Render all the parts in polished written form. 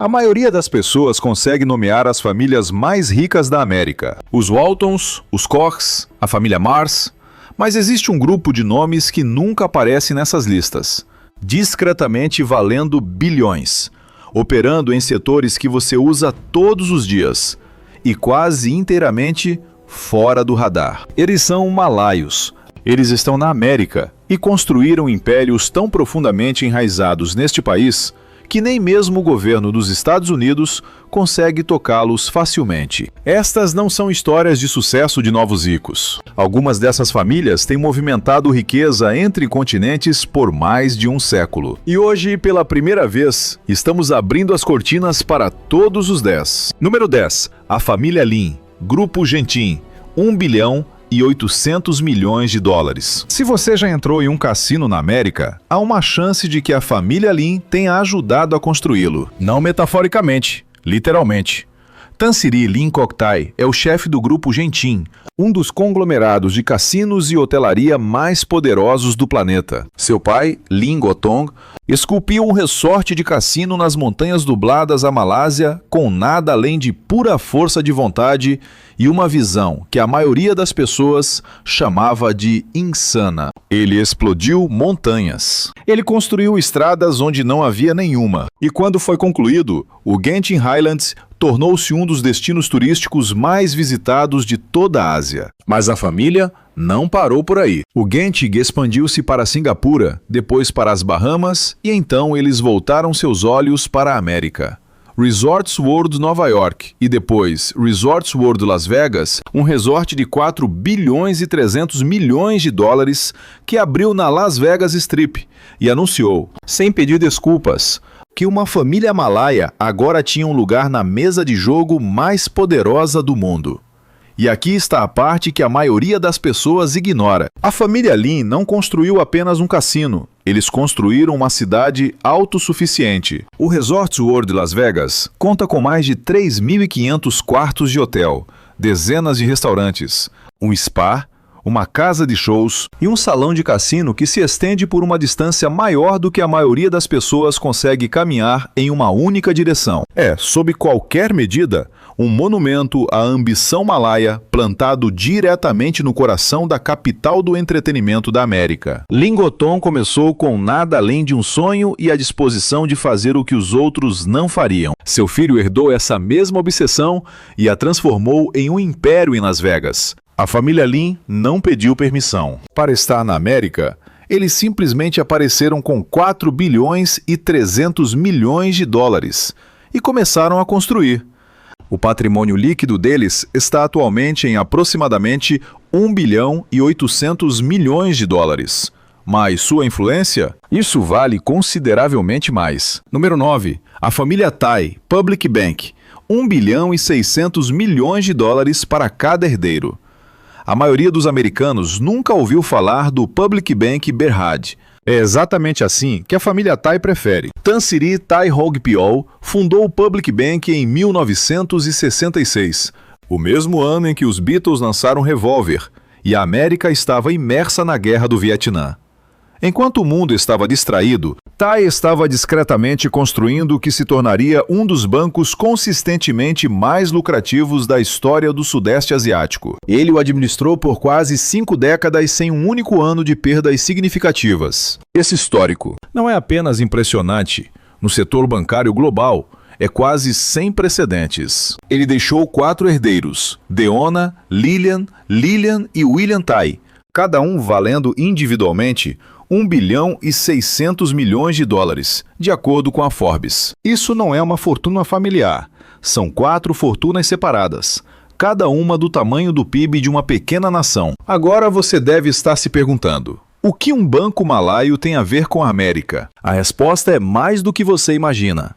A maioria das pessoas consegue nomear as famílias mais ricas da América. Os Waltons, os Kochs, a família Mars. Mas existe um grupo de nomes que nunca aparece nessas listas. Discretamente valendo bilhões. Operando em setores que você usa todos os dias. E quase inteiramente fora do radar. Eles são malaios. Eles estão na América e construíram impérios tão profundamente enraizados neste país que nem mesmo o governo dos Estados Unidos consegue tocá-los facilmente. Estas não são histórias de sucesso de novos ricos. Algumas dessas famílias têm movimentado riqueza entre continentes por mais de um século. E hoje, pela primeira vez, estamos abrindo as cortinas para todos os 10. Número 10. A família Lin, Grupo Gentin, 1 bilhão e 800 milhões de dólares. Se você já entrou em um cassino na América, há uma chance de que a família Lin tenha ajudado a construí-lo. Não metaforicamente, literalmente. Tansiri Lin Koktai é o chefe do Grupo Gentin, um dos conglomerados de cassinos e hotelaria mais poderosos do planeta. Seu pai, Lin Gotong, esculpiu um resorte de cassino nas montanhas nubladas da Malásia com nada além de pura força de vontade e uma visão que a maioria das pessoas chamava de insana. Ele explodiu montanhas. Ele construiu estradas onde não havia nenhuma. E quando foi concluído, o Genting Highlands tornou-se um dos destinos turísticos mais visitados de toda a Ásia. Mas a família não parou por aí. O Genting expandiu-se para Singapura, depois para as Bahamas, e então eles voltaram seus olhos para a América. Resorts World Nova York e depois Resorts World Las Vegas, um resort de 4 bilhões e 300 milhões de dólares que abriu na Las Vegas Strip e anunciou, sem pedir desculpas, que uma família malaia agora tinha um lugar na mesa de jogo mais poderosa do mundo. E aqui está a parte que a maioria das pessoas ignora. A família Lin não construiu apenas um cassino. Eles construíram uma cidade autossuficiente. O Resorts World Las Vegas conta com mais de 3.500 quartos de hotel, dezenas de restaurantes, um spa, uma casa de shows e um salão de cassino que se estende por uma distância maior do que a maioria das pessoas consegue caminhar em uma única direção. É, sob qualquer medida, um monumento à ambição malaia plantado diretamente no coração da capital do entretenimento da América. Lin Gotong começou com nada além de um sonho e a disposição de fazer o que os outros não fariam. Seu filho herdou essa mesma obsessão e a transformou em um império em Las Vegas. A família Lin não pediu permissão. Para estar na América, eles simplesmente apareceram com 4 bilhões e 300 milhões de dólares e começaram a construir. O patrimônio líquido deles está atualmente em aproximadamente 1 bilhão e 800 milhões de dólares. Mas sua influência? Isso vale consideravelmente mais. Número 9. A família Tai, Public Bank, 1 bilhão e 600 milhões de dólares para cada herdeiro. A maioria dos americanos nunca ouviu falar do Public Bank Berhad. É exatamente assim que a família Tai prefere. Tansiri Tai Hogpyeol fundou o Public Bank em 1966, o mesmo ano em que os Beatles lançaram Revolver, e a América estava imersa na Guerra do Vietnã. Enquanto o mundo estava distraído, Tai estava discretamente construindo o que se tornaria um dos bancos consistentemente mais lucrativos da história do Sudeste Asiático. Ele o administrou por quase 5 décadas sem um único ano de perdas significativas. Esse histórico não é apenas impressionante. No setor bancário global, é quase sem precedentes. Ele deixou 4 herdeiros, Deona, Lilian e William Tai, cada um valendo individualmente 1 bilhão e 600 milhões de dólares, de acordo com a Forbes. Isso não é uma fortuna familiar. São 4 fortunas separadas, cada uma do tamanho do PIB de uma pequena nação. Agora você deve estar se perguntando, o que um banco malaio tem a ver com a América? A resposta é mais do que você imagina.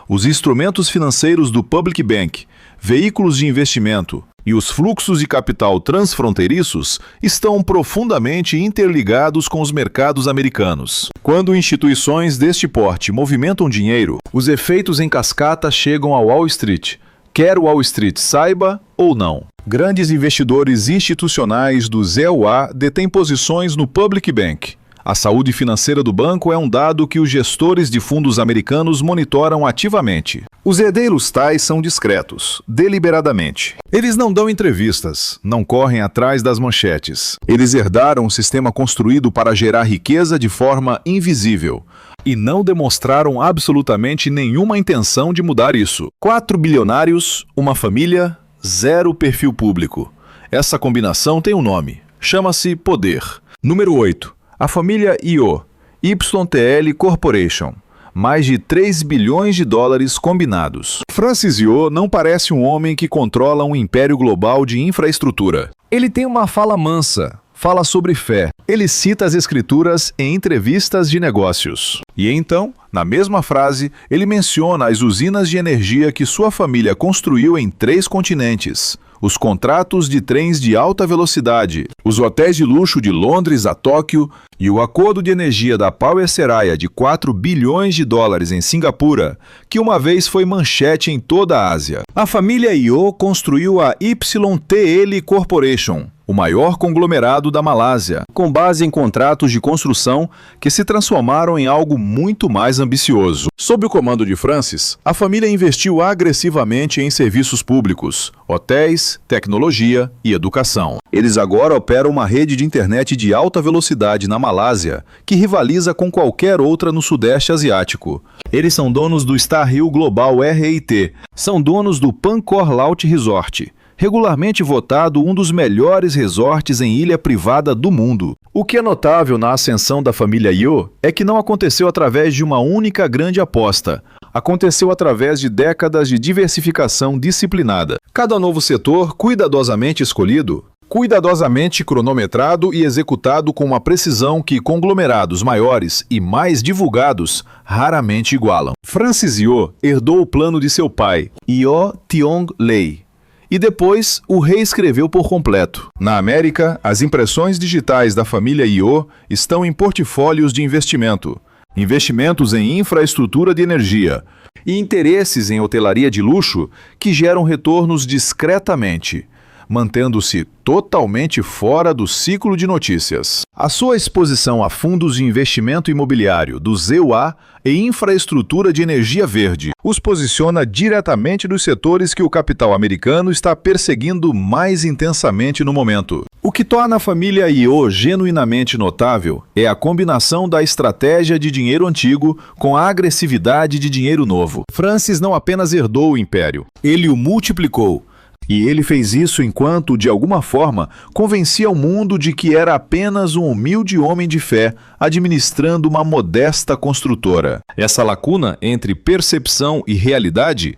Os instrumentos financeiros do Public Bank, veículos de investimento e os fluxos de capital transfronteiriços estão profundamente interligados com os mercados americanos. Quando instituições deste porte movimentam dinheiro, os efeitos em cascata chegam ao Wall Street, quer o Wall Street saiba ou não. Grandes investidores institucionais do ZEUA detêm posições no Public Bank. A saúde financeira do banco é um dado que os gestores de fundos americanos monitoram ativamente. Os herdeiros tais são discretos, deliberadamente. Eles não dão entrevistas, não correm atrás das manchetes. Eles herdaram um sistema construído para gerar riqueza de forma invisível e não demonstraram absolutamente nenhuma intenção de mudar isso. 4 bilionários, uma família, 0 perfil público. Essa combinação tem um nome. Chama-se poder. Número 8. A família Io, YTL Corporation. Mais de 3 bilhões de dólares combinados. Francis Io não parece um homem que controla um império global de infraestrutura. Ele tem uma fala mansa, fala sobre fé. Ele cita as escrituras em entrevistas de negócios. E então, na mesma frase, ele menciona as usinas de energia que sua família construiu em 3 continentes. Os contratos de trens de alta velocidade, os hotéis de luxo de Londres a Tóquio e o acordo de energia da Power Seraya de 4 bilhões de dólares em Singapura, que uma vez foi manchete em toda a Ásia. A família Io construiu a YTL Corporation, o maior conglomerado da Malásia, com base em contratos de construção que se transformaram em algo muito mais ambicioso. Sob o comando de Francis, a família investiu agressivamente em serviços públicos, hotéis, tecnologia e educação. Eles agora operam uma rede de internet de alta velocidade na Malásia, que rivaliza com qualquer outra no Sudeste Asiático. Eles são donos do Starhill Global REIT, são donos do Pancor Laut Resort, regularmente votado um dos melhores resorts em ilha privada do mundo. O que é notável na ascensão da família Io é que não aconteceu através de uma única grande aposta. Aconteceu através de décadas de diversificação disciplinada. Cada novo setor, cuidadosamente escolhido, cuidadosamente cronometrado e executado com uma precisão que conglomerados maiores e mais divulgados raramente igualam. Francis Io herdou o plano de seu pai, Io Tiong Lei, e depois o reescreveu por completo. Na América, as impressões digitais da família Io estão em portfólios de investimento, investimentos em infraestrutura de energia e interesses em hotelaria de luxo que geram retornos discretamente, mantendo-se totalmente fora do ciclo de notícias. A sua exposição a fundos de investimento imobiliário do ZEUA e infraestrutura de energia verde os posiciona diretamente nos setores que o capital americano está perseguindo mais intensamente no momento. O que torna a família Io genuinamente notável é a combinação da estratégia de dinheiro antigo com a agressividade de dinheiro novo. Francis não apenas herdou o império, ele o multiplicou. E ele fez isso enquanto, de alguma forma, convencia o mundo de que era apenas um humilde homem de fé administrando uma modesta construtora. Essa lacuna entre percepção e realidade?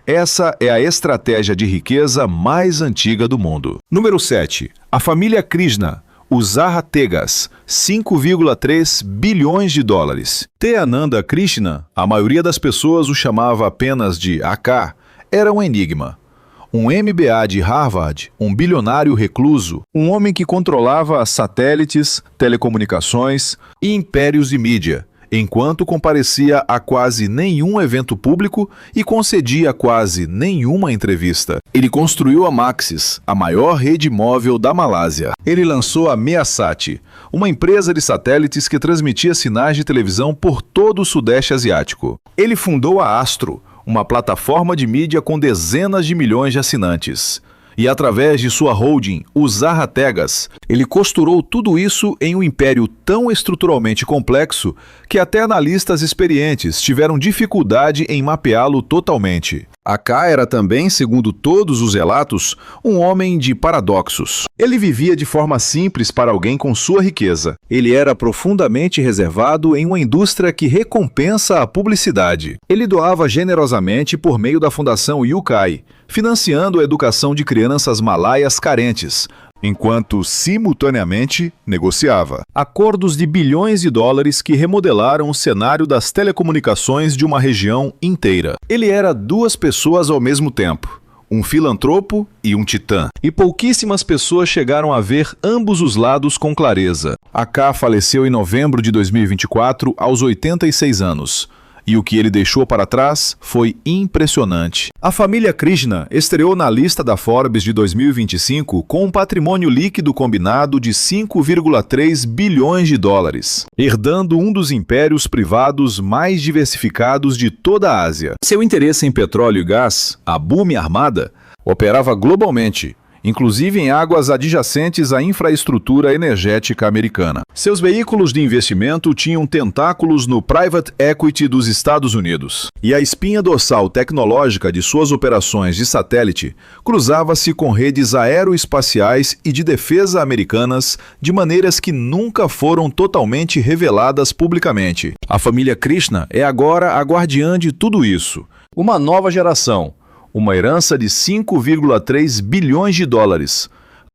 Essa é a estratégia de riqueza mais antiga do mundo. Número 7. A família Krishna, os Zahategas, 5,3 bilhões de dólares. T. Ananda Krishna, a maioria das pessoas o chamava apenas de AK, era um enigma. Um MBA de Harvard, um bilionário recluso, um homem que controlava satélites, telecomunicações e impérios de mídia, enquanto comparecia a quase nenhum evento público e concedia quase nenhuma entrevista. Ele construiu a Maxis, a maior rede móvel da Malásia. Ele lançou a Measat, uma empresa de satélites que transmitia sinais de televisão por todo o Sudeste Asiático. Ele fundou a Astro, uma plataforma de mídia com dezenas de milhões de assinantes. E através de sua holding, os Zahategas, ele costurou tudo isso em um império tão estruturalmente complexo que até analistas experientes tiveram dificuldade em mapeá-lo totalmente. AK era também, segundo todos os relatos, um homem de paradoxos. Ele vivia de forma simples para alguém com sua riqueza. Ele era profundamente reservado em uma indústria que recompensa a publicidade. Ele doava generosamente por meio da Fundação UKAI, financiando a educação de crianças malaias carentes, enquanto simultaneamente negociava acordos de bilhões de dólares que remodelaram o cenário das telecomunicações de uma região inteira. Ele era 2 pessoas ao mesmo tempo, um filantropo e um titã. E pouquíssimas pessoas chegaram a ver ambos os lados com clareza. AK faleceu em novembro de 2024 aos 86 anos. E o que ele deixou para trás foi impressionante. A família Krishna estreou na lista da Forbes de 2025 com um patrimônio líquido combinado de 5,3 bilhões de dólares, herdando um dos impérios privados mais diversificados de toda a Ásia. Seu interesse em petróleo e gás, a Bumi Armada, operava globalmente, inclusive em águas adjacentes à infraestrutura energética americana. Seus veículos de investimento tinham tentáculos no private equity dos Estados Unidos, e a espinha dorsal tecnológica de suas operações de satélite cruzava-se com redes aeroespaciais e de defesa americanas de maneiras que nunca foram totalmente reveladas publicamente. A família Krishna é agora a guardiã de tudo isso. Uma nova geração, uma herança de 5,3 bilhões de dólares,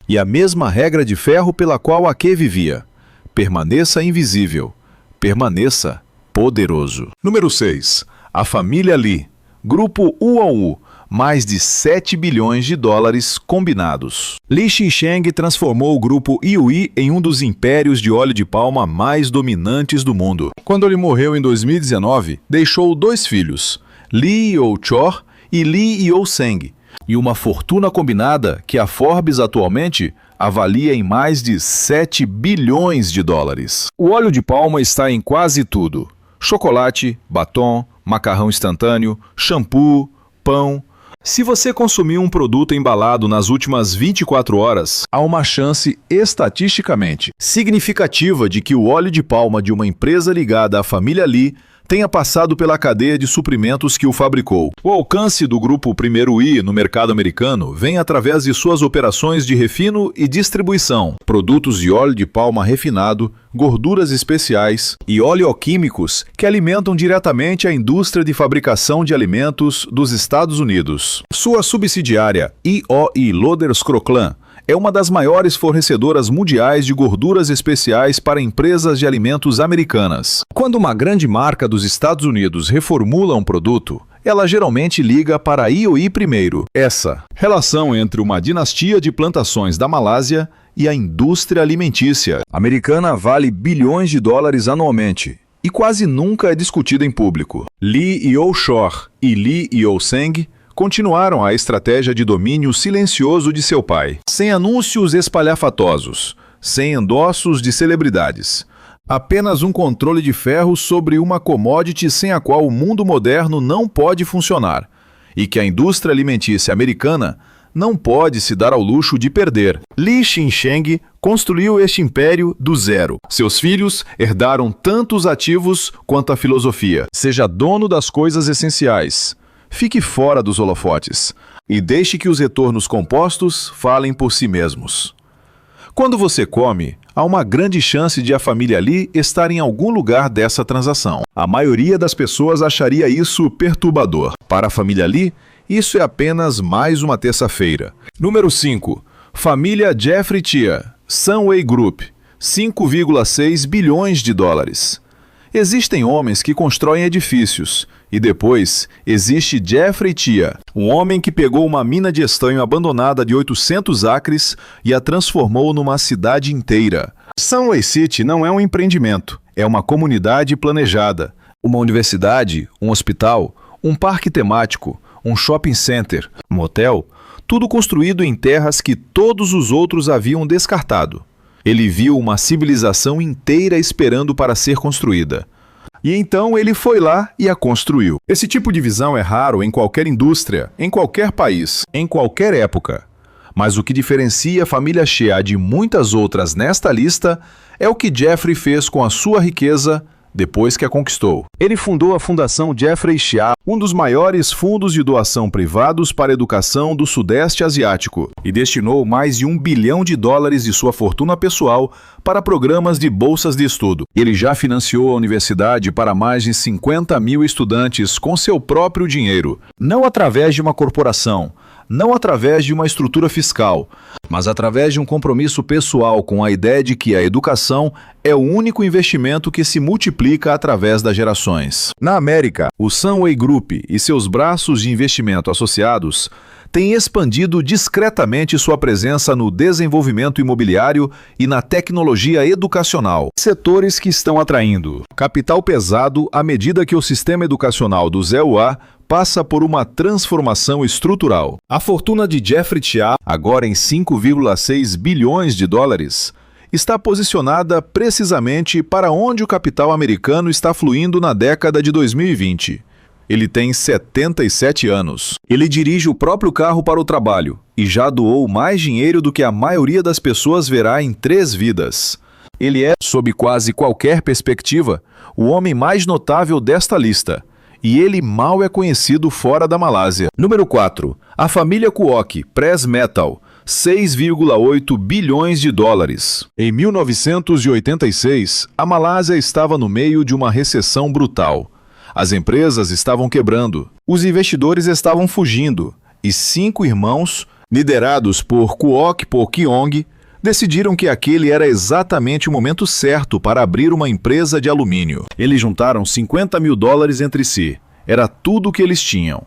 e a mesma regra de ferro pela qual Ake vivia. Permaneça invisível, permaneça poderoso. Número 6. A família Lee, Grupo Uonwu, mais de 7 bilhões de dólares combinados. Li Xicheng transformou o grupo Yui em um dos impérios de óleo de palma mais dominantes do mundo. Quando ele morreu em 2019, deixou 2 filhos, Li Youchor e Li Youseng, e uma fortuna combinada que a Forbes atualmente avalia em mais de 7 bilhões de dólares. O óleo de palma está em quase tudo: chocolate, batom, macarrão instantâneo, shampoo, pão. Se você consumiu um produto embalado nas últimas 24 horas, há uma chance estatisticamente significativa de que o óleo de palma de uma empresa ligada à família Lee tenha passado pela cadeia de suprimentos que o fabricou. O alcance do grupo Primeiro I no mercado americano vem através de suas operações de refino e distribuição, produtos de óleo de palma refinado, gorduras especiais e oleoquímicos que alimentam diretamente a indústria de fabricação de alimentos dos Estados Unidos. Sua subsidiária, IOI Lohdes-Croklaan, é uma das maiores fornecedoras mundiais de gorduras especiais para empresas de alimentos americanas. Quando uma grande marca dos Estados Unidos reformula um produto, ela geralmente liga para a IOI primeiro. Essa relação entre uma dinastia de plantações da Malásia e a indústria alimentícia americana vale bilhões de dólares anualmente e quase nunca é discutida em público. Li Youchor e Li Youseng continuaram a estratégia de domínio silencioso de seu pai, sem anúncios espalhafatosos, sem endossos de celebridades. Apenas um controle de ferro sobre uma commodity sem a qual o mundo moderno não pode funcionar, e que a indústria alimentícia americana não pode se dar ao luxo de perder. Li Xicheng construiu este império do zero. Seus filhos herdaram tanto os ativos quanto a filosofia. Seja dono das coisas essenciais. Fique fora dos holofotes e deixe que os retornos compostos falem por si mesmos. Quando você come, há uma grande chance de a família Lee estar em algum lugar dessa transação. A maioria das pessoas acharia isso perturbador. Para a família Lee, isso é apenas mais uma terça-feira. Número 5. Família Jeffrey Chia, Sunway Group, 5,6 bilhões de dólares. Existem homens que constroem edifícios, e depois existe Jeffrey Chia, um homem que pegou uma mina de estanho abandonada de 800 acres e a transformou numa cidade inteira. Sunway City não é um empreendimento, é uma comunidade planejada. Uma universidade, um hospital, um parque temático, um shopping center, um motel, tudo construído em terras que todos os outros haviam descartado. Ele viu uma civilização inteira esperando para ser construída. E então ele foi lá e a construiu. Esse tipo de visão é raro em qualquer indústria, em qualquer país, em qualquer época. Mas o que diferencia a família Chia de muitas outras nesta lista é o que Jeffrey fez com a sua riqueza depois que a conquistou. Ele fundou a Fundação Jeffrey Chia, um dos maiores fundos de doação privados para a educação do Sudeste Asiático, e destinou mais de $1 bilhão de sua fortuna pessoal para programas de bolsas de estudo. Ele já financiou a universidade para mais de 50 mil estudantes com seu próprio dinheiro, não através de uma corporação, não através de uma estrutura fiscal, mas através de um compromisso pessoal com a ideia de que a educação é o único investimento que se multiplica através das gerações. Na América, o Sunway Group e seus braços de investimento associados tem expandido discretamente sua presença no desenvolvimento imobiliário e na tecnologia educacional, setores que estão atraindo capital pesado à medida que o sistema educacional do ZEUA passa por uma transformação estrutural. A fortuna de Jeffrey Chia, agora em 5,6 bilhões de dólares, está posicionada precisamente para onde o capital americano está fluindo na década de 2020. Ele tem 77 anos. Ele dirige o próprio carro para o trabalho e já doou mais dinheiro do que a maioria das pessoas verá em 3 vidas. Ele é, sob quase qualquer perspectiva, o homem mais notável desta lista. E ele mal é conhecido fora da Malásia. Número 4. A família Kwok, Press Metal, 6,8 bilhões de dólares. Em 1986, a Malásia estava no meio de uma recessão brutal. As empresas estavam quebrando, os investidores estavam fugindo, e 5 irmãos, liderados por Kwok Pokyeong, decidiram que aquele era exatamente o momento certo para abrir uma empresa de alumínio. Eles juntaram 50 mil dólares entre si. Era tudo o que eles tinham.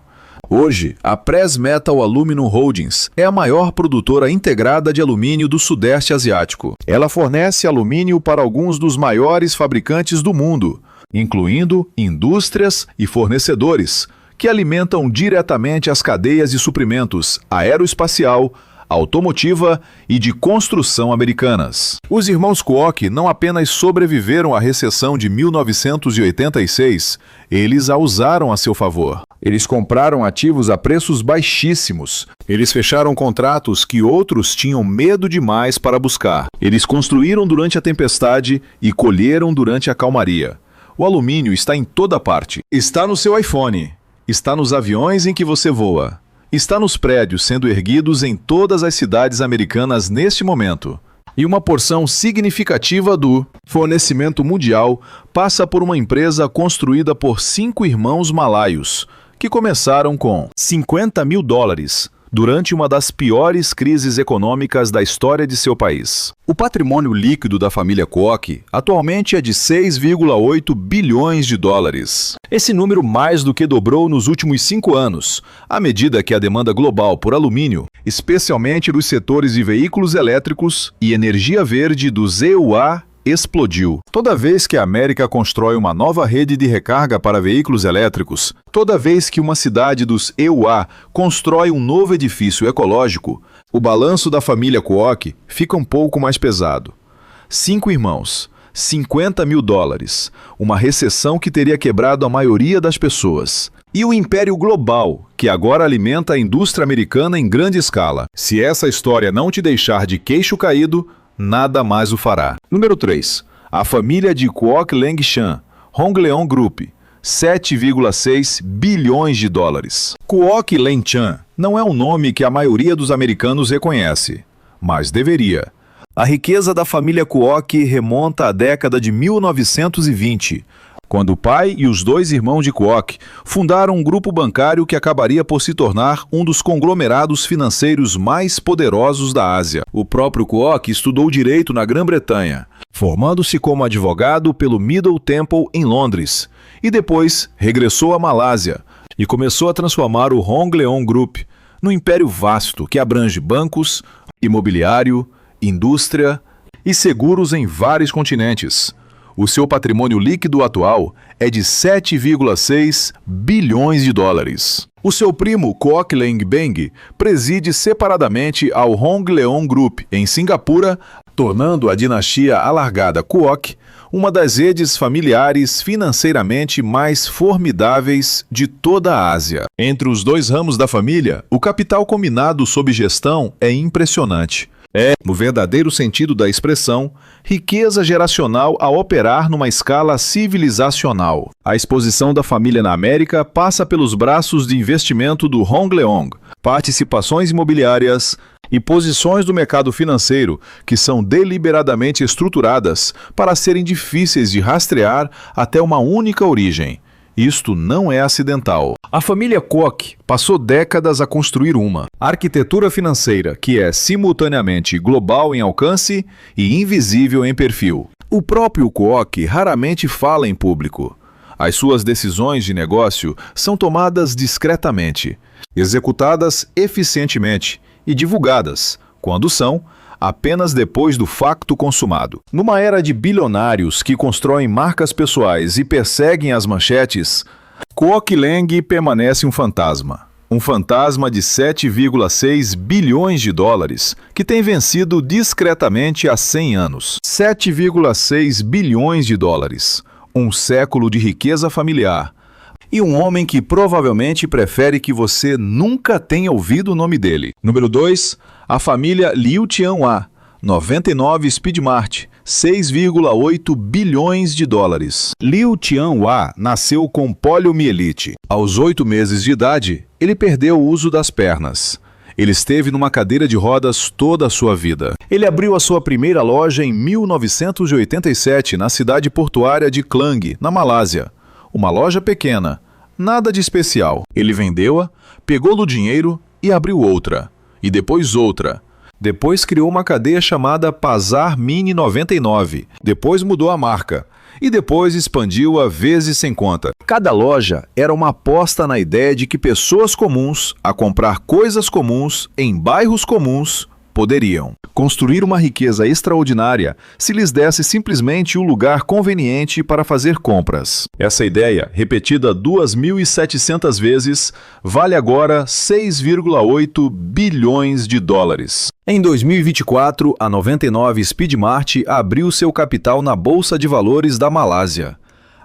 Hoje, a Press Metal Aluminum Holdings é a maior produtora integrada de alumínio do Sudeste Asiático. Ela fornece alumínio para alguns dos maiores fabricantes do mundo, incluindo indústrias e fornecedores, que alimentam diretamente as cadeias de suprimentos aeroespacial, automotiva e de construção americanas. Os irmãos Kwok não apenas sobreviveram à recessão de 1986, eles a usaram a seu favor. Eles compraram ativos a preços baixíssimos. Eles fecharam contratos que outros tinham medo demais para buscar. Eles construíram durante a tempestade e colheram durante a calmaria. O alumínio está em toda parte. Está no seu iPhone. Está nos aviões em que você voa. Está nos prédios sendo erguidos em todas as cidades americanas neste momento. E uma porção significativa do fornecimento mundial passa por uma empresa construída por 5 irmãos malaios, que começaram com 50 mil dólares durante uma das piores crises econômicas da história de seu país. O patrimônio líquido da família Kwok atualmente é de 6,8 bilhões de dólares. Esse número mais do que dobrou nos últimos 5 anos, à medida que a demanda global por alumínio, especialmente dos setores de veículos elétricos e energia verde do ZEUA, explodiu. Toda vez que a América constrói uma nova rede de recarga para veículos elétricos, toda vez que uma cidade dos EUA constrói um novo edifício ecológico, o balanço da família Kwok fica um pouco mais pesado. 5 irmãos, 50 mil dólares, uma recessão que teria quebrado a maioria das pessoas. E o império global, que agora alimenta a indústria americana em grande escala. Se essa história não te deixar de queixo caído, nada mais o fará. Número 3. A família de Kwok Leng Chan, Hong Leong Group, 7,6 bilhões de dólares. Kwok Leng Chan não é um nome que a maioria dos americanos reconhece, mas deveria. A riqueza da família Kwok remonta à década de 1920, quando o pai e os 2 irmãos de Kwok fundaram um grupo bancário que acabaria por se tornar um dos conglomerados financeiros mais poderosos da Ásia. O próprio Kwok estudou direito na Grã-Bretanha, formando-se como advogado pelo Middle Temple em Londres, e depois regressou à Malásia e começou a transformar o Hong Leong Group num império vasto que abrange bancos, imobiliário, indústria e seguros em vários continentes. O seu patrimônio líquido atual é de 7,6 bilhões de dólares. O seu primo Kwok Leng Beng preside separadamente ao Hong Leong Group em Singapura, tornando a dinastia alargada Kwok uma das redes familiares financeiramente mais formidáveis de toda a Ásia. Entre os 2 ramos da família, o capital combinado sob gestão é impressionante. É, no verdadeiro sentido da expressão, riqueza geracional a operar numa escala civilizacional. A exposição da família na América passa pelos braços de investimento do Hong Leong, participações imobiliárias e posições do mercado financeiro que são deliberadamente estruturadas para serem difíceis de rastrear até uma única origem. Isto não é acidental. A família Kwok passou décadas a construir uma arquitetura financeira que é simultaneamente global em alcance e invisível em perfil. O próprio Kwok raramente fala em público. As suas decisões de negócio são tomadas discretamente, executadas eficientemente e divulgadas, quando são, apenas depois do facto consumado. Numa era de bilionários que constroem marcas pessoais e perseguem as manchetes, Kwok Lang permanece um fantasma. Um fantasma de 7,6 bilhões de dólares, que tem vencido discretamente há 100 anos. 7,6 bilhões de dólares. Um século de riqueza familiar. E um homem que provavelmente prefere que você nunca tenha ouvido o nome dele. Número 2, a família Liu Tianhua, 99 Speedmart, 6,8 bilhões de dólares. Liu Tianhua nasceu com poliomielite. Aos 8 meses de idade, ele perdeu o uso das pernas. Ele esteve numa cadeira de rodas toda a sua vida. Ele abriu a sua primeira loja em 1987 na cidade portuária de Klang, na Malásia. Uma loja pequena, nada de especial. Ele vendeu-a, pegou o dinheiro e abriu outra. E depois outra. Depois criou uma cadeia chamada Pasar Mini 99. Depois mudou a marca. E depois expandiu-a vezes sem conta. Cada loja era uma aposta na ideia de que pessoas comuns, a comprar coisas comuns, em bairros comuns, poderiam construir uma riqueza extraordinária se lhes desse simplesmente um lugar conveniente para fazer compras. Essa ideia, repetida 2.700 vezes, vale agora 6,8 bilhões de dólares. Em 2024, a 99 Speedmart abriu seu capital na Bolsa de Valores da Malásia,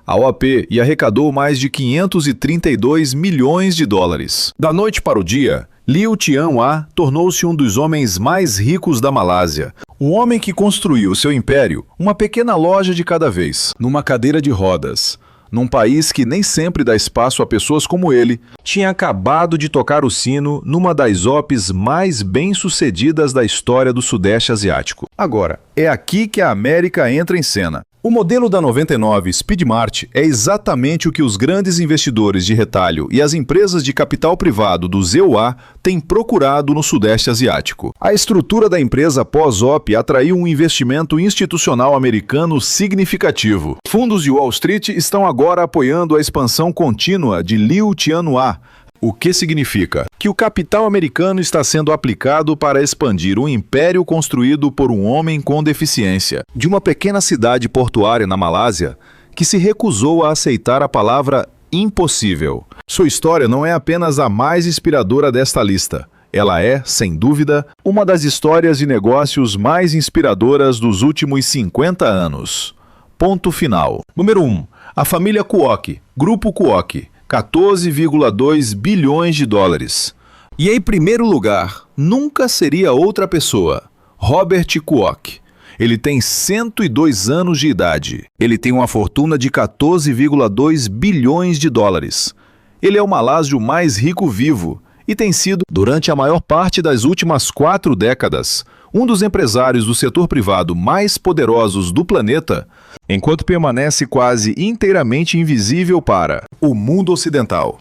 a OAP, e arrecadou mais de 532 milhões de dólares. Da noite para o dia, Liu Tianhua tornou-se um dos homens mais ricos da Malásia. Um homem que construiu seu império, uma pequena loja de cada vez, numa cadeira de rodas. Num país que nem sempre dá espaço a pessoas como ele, tinha acabado de tocar o sino numa das OPs mais bem-sucedidas da história do Sudeste Asiático. Agora, é aqui que a América entra em cena. O modelo da 99 Speedmart é exatamente o que os grandes investidores de retalho e as empresas de capital privado do ZEUA têm procurado no Sudeste Asiático. A estrutura da empresa pós-OP atraiu um investimento institucional americano significativo. Fundos de Wall Street estão agora apoiando a expansão contínua de Liu Tianhua. O que significa? Que o capital americano está sendo aplicado para expandir um império construído por um homem com deficiência, de uma pequena cidade portuária na Malásia, que se recusou a aceitar a palavra impossível. Sua história não é apenas a mais inspiradora desta lista. Ela é, sem dúvida, uma das histórias de negócios mais inspiradoras dos últimos 50 anos. Ponto final. Número 1. A família Kwok, Grupo Kwok. 14,2 bilhões de dólares. E em primeiro lugar, nunca seria outra pessoa, Robert Kwok. Ele tem 102 anos de idade. Ele tem uma fortuna de 14,2 bilhões de dólares. Ele é o malásio mais rico vivo e tem sido, durante a maior parte das últimas 4 décadas, um dos empresários do setor privado mais poderosos do planeta, enquanto permanece quase inteiramente invisível para o mundo ocidental.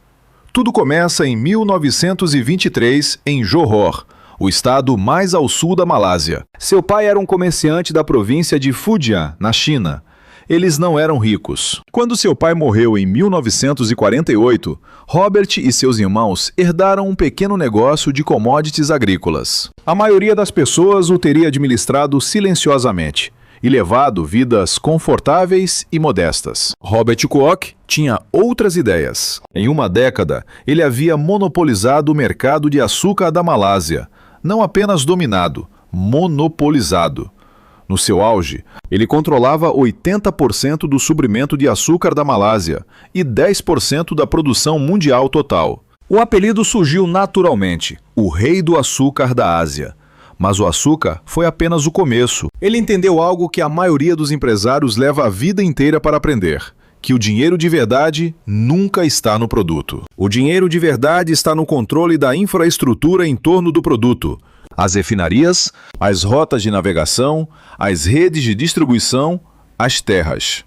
Tudo começa em 1923 em Johor, o estado mais ao sul da Malásia. Seu pai era um comerciante da província de Fujian, na China. Eles não eram ricos. Quando seu pai morreu em 1948, Robert e seus irmãos herdaram um pequeno negócio de commodities agrícolas. A maioria das pessoas o teria administrado silenciosamente e levado vidas confortáveis e modestas. Robert Kwok tinha outras ideias. Em uma década, ele havia monopolizado o mercado de açúcar da Malásia. Não apenas dominado, monopolizado. No seu auge, ele controlava 80% do suprimento de açúcar da Malásia e 10% da produção mundial total. O apelido surgiu naturalmente, o Rei do Açúcar da Ásia. Mas o açúcar foi apenas o começo. Ele entendeu algo que a maioria dos empresários leva a vida inteira para aprender: que o dinheiro de verdade nunca está no produto. O dinheiro de verdade está no controle da infraestrutura em torno do produto. As refinarias, as rotas de navegação, as redes de distribuição, as terras.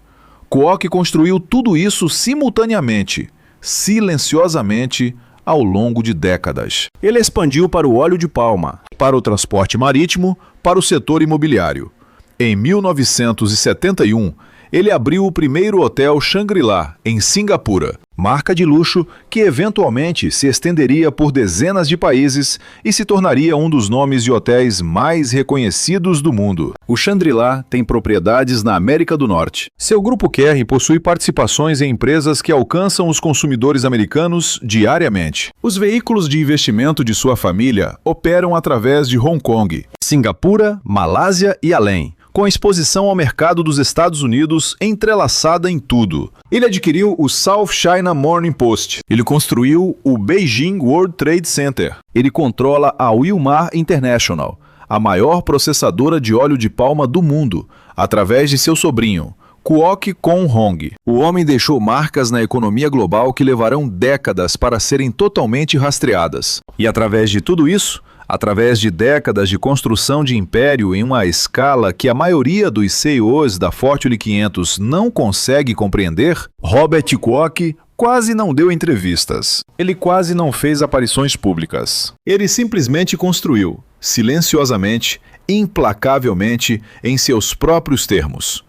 Kwok construiu tudo isso simultaneamente, silenciosamente, ao longo de décadas. Ele expandiu para o óleo de palma, para o transporte marítimo, para o setor imobiliário. Em 1971, Ele abriu o primeiro hotel Shangri-La, em Singapura, marca de luxo que eventualmente se estenderia por dezenas de países e se tornaria um dos nomes de hotéis mais reconhecidos do mundo. O Shangri-La tem propriedades na América do Norte. Seu grupo Kerry possui participações em empresas que alcançam os consumidores americanos diariamente. Os veículos de investimento de sua família operam através de Hong Kong, Singapura, Malásia e além, com exposição ao mercado dos Estados Unidos entrelaçada em tudo. Ele adquiriu o South China Morning Post. Ele construiu o Beijing World Trade Center. Ele controla a Wilmar International, a maior processadora de óleo de palma do mundo, através de seu sobrinho, Kwok Kon Hong. O homem deixou marcas na economia global que levarão décadas para serem totalmente rastreadas. E através de tudo isso, através de décadas de construção de império em uma escala que a maioria dos CEOs da Fortune 500 não consegue compreender, Robert Kwok quase não deu entrevistas. Ele quase não fez aparições públicas. Ele simplesmente construiu, silenciosamente, implacavelmente, em seus próprios termos.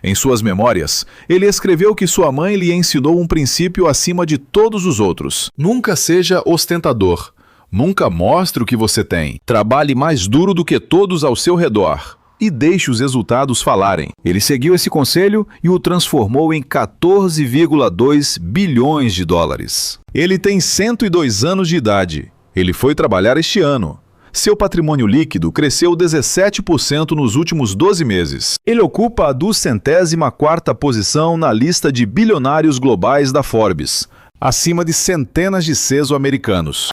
Em suas memórias, ele escreveu que sua mãe lhe ensinou um princípio acima de todos os outros. Nunca seja ostentador. Nunca mostre o que você tem. Trabalhe mais duro do que todos ao seu redor. E deixe os resultados falarem. Ele seguiu esse conselho e o transformou em 14,2 bilhões de dólares. Ele tem 102 anos de idade. Ele foi trabalhar este ano. Seu patrimônio líquido cresceu 17% nos últimos 12 meses. Ele ocupa a 204ª posição na lista de bilionários globais da Forbes, acima de centenas de CEOs americanos.